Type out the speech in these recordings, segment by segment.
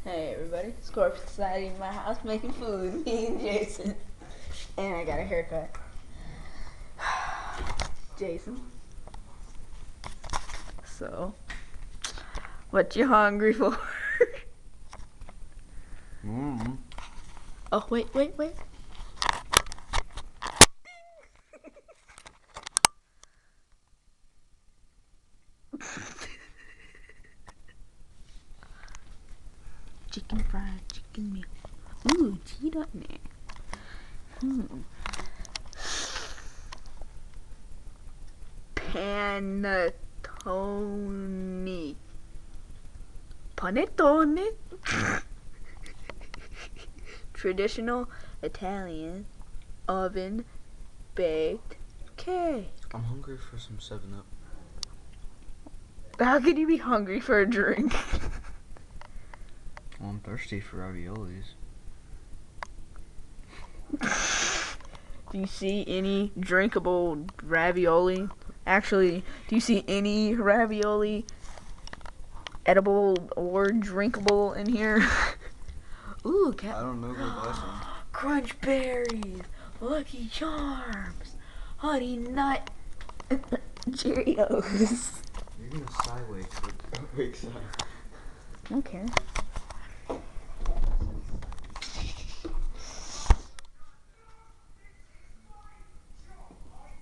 Hey everybody, Scorpion Society in my house making food, me and Jason. And I got a haircut. Jason. So, what you hungry for? Oh, wait. Chicken fried chicken meal. Ooh, cheat up there. Panettone. Panettone? Traditional Italian oven baked cake. I'm hungry for some 7-Up. How could you be hungry for a drink? Well, I'm thirsty for raviolis. Do you see any drinkable ravioli? Actually, do you see any ravioli edible or drinkable in here? Ooh, I don't know where to buy some. Crunch berries, Lucky Charms, Honey Nut, Cheerios. You're gonna sideways wake side. Okay.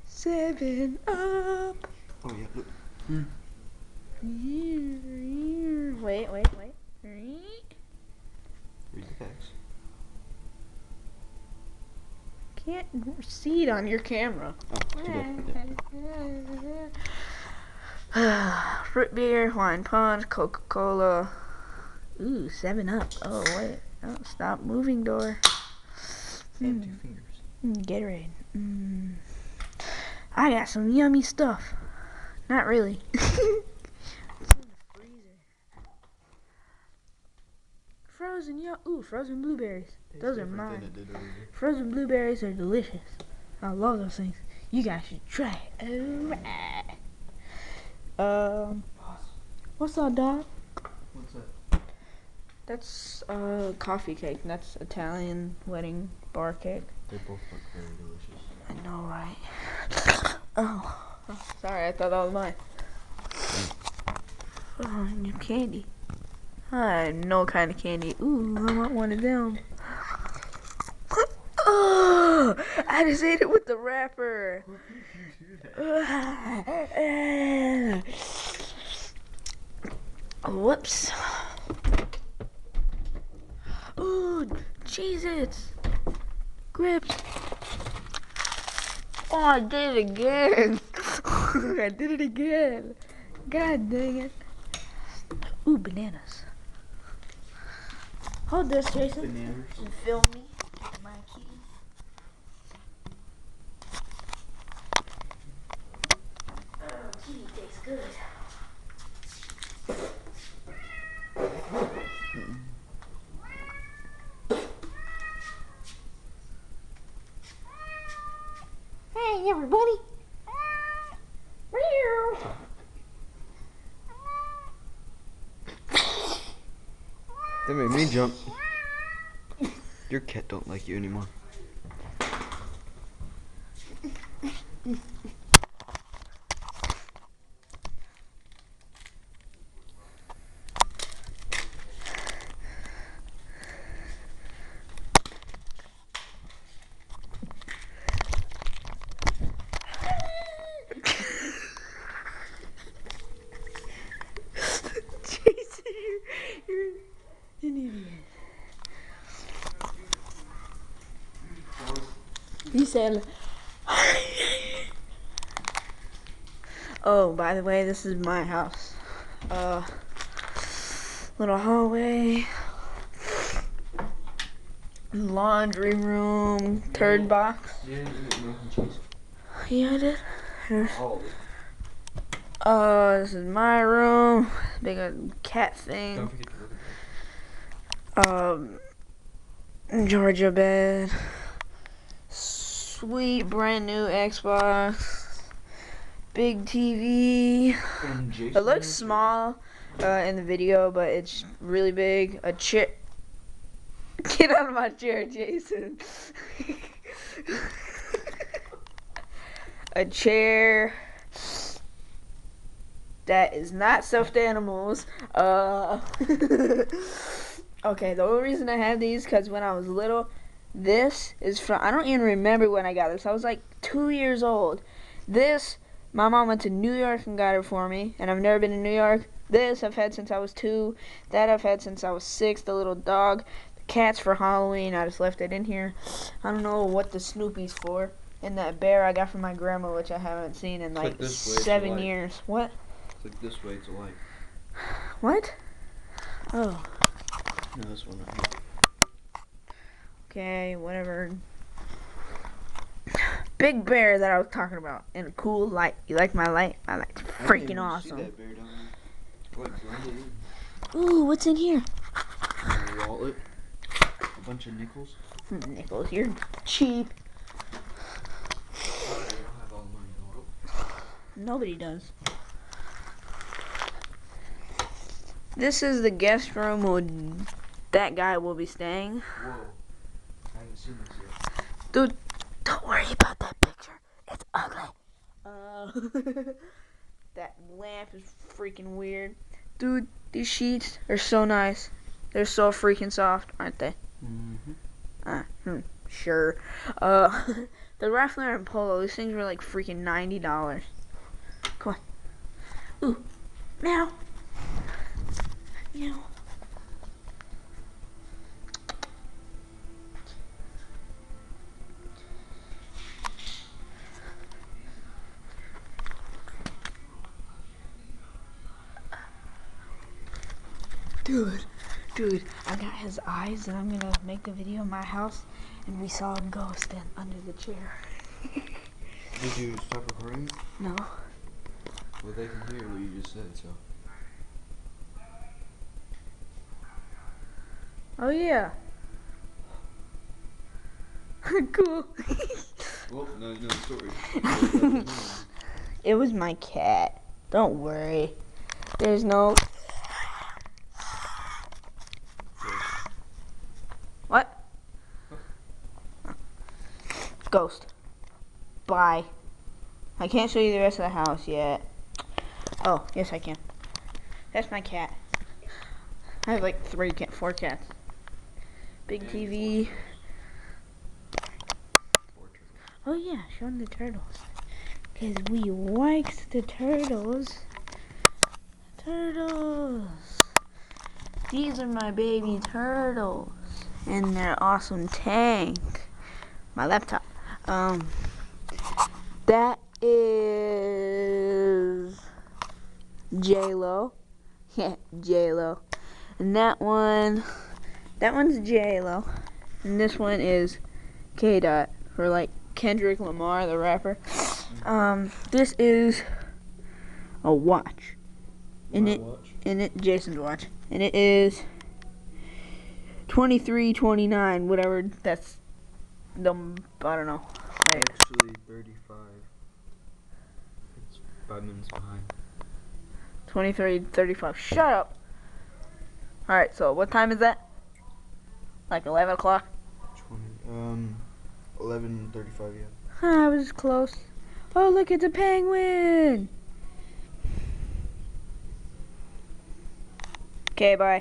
Seven Up. Oh yeah, look. Wait. Read the text. Can't see it on your camera. Oh, too bad. Fruit beer, wine punch, Coca-Cola. Ooh, 7-Up. Oh, wait. Oh, stop moving, door. And 2 fingers. Gatorade. I got some yummy stuff. Not really. It's in the freezer. Frozen, frozen blueberries. Those are mine. Frozen blueberries are delicious. I love those things. You guys should try it. Alright. What's up, dog? What's that? That's coffee cake. That's Italian wedding bar cake. They both look very delicious. I know, right? Oh, sorry. I thought that was mine. Oh, new candy. I no kind of candy. Ooh, I want one of them. Oh, I just ate it with the wrapper. Whoops. Ooh, Cheez-Its. Grips. Oh, I did it again. I did it again. God dang it. Ooh, bananas. Hold this, Jason. Bananas. And film me. My keys. Oh, kiwi tastes good. Hey, everybody. That made me jump. Your cat don't like you anymore. Jason, you're an idiot. He said, oh, by the way, this is my house. Little hallway. Laundry room. Turd box. You didn't eat milk and cheese? Yeah, I did. All of it. This is my room. Big cat Don't thing. forget to look at Georgia bed. Sweet brand new Xbox. Big TV. that. It looks small. in the video, but it's really big. A chair. Get out of my chair, Jason. A chair that is not stuffed animals. Okay, the only reason I have these because when I was little, this is from, I don't even remember when I got this. I was like 2 years old. This, my mom went to New York and got it for me, and I've never been to New York. This I've had since I was 2. That I've had since I was 6, the little dog. The cat's for Halloween. I just left it in here. I don't know what the Snoopy's for. And that bear I got from my grandma, which I haven't seen in like 7 years. What? Click this way to like. What? Oh. No, this one right here. Okay, whatever. Big bear that I was talking about in a cool light. You like my light? My light's freaking awesome. See that bear down there? Like, ooh, what's in here? a wallet, a bunch of nickels. Nickels, you're cheap. I don't have all the money in the world. Nobody does. This is the guest room where that guy will be staying. Whoa. I haven't seen this yet. Dude, don't worry about that picture. It's ugly. That lamp is freaking weird. Dude, these sheets are so nice. They're so freaking soft, aren't they? Mm-hmm. Sure. The Raffler and Polo, these things were like freaking $90. Come on. Ooh. Meow. Meow. Dude, I got his eyes, and I'm gonna make the video in my house, and we saw a ghost under the chair. Did you stop recording? No. Well, they can hear what you just said, so. Oh yeah. Cool. Well, now you know the story. It was my cat. Don't worry. There's no. What? Ghost. Bye. I can't show you the rest of the house yet. Oh, yes I can. That's my cat. I have like 4 cats. Big TV. Oh yeah, show them the turtles. Because we liked the turtles. Turtles. These are my baby turtles. And their awesome tank. My laptop. That is J-Lo. Yeah, J-Lo. And that one's J-Lo. And this one is K-Dot, or like Kendrick Lamar, the rapper. This is a watch. Jason's watch. And it is 2329, whatever that's I don't know. Actually 35. It's 5 minutes behind. 23:35. Shut up. Alright, so what time is that? Like 11 o'clock? 11:35, yeah. I was close. Oh, look, it's a penguin. Okay, bye.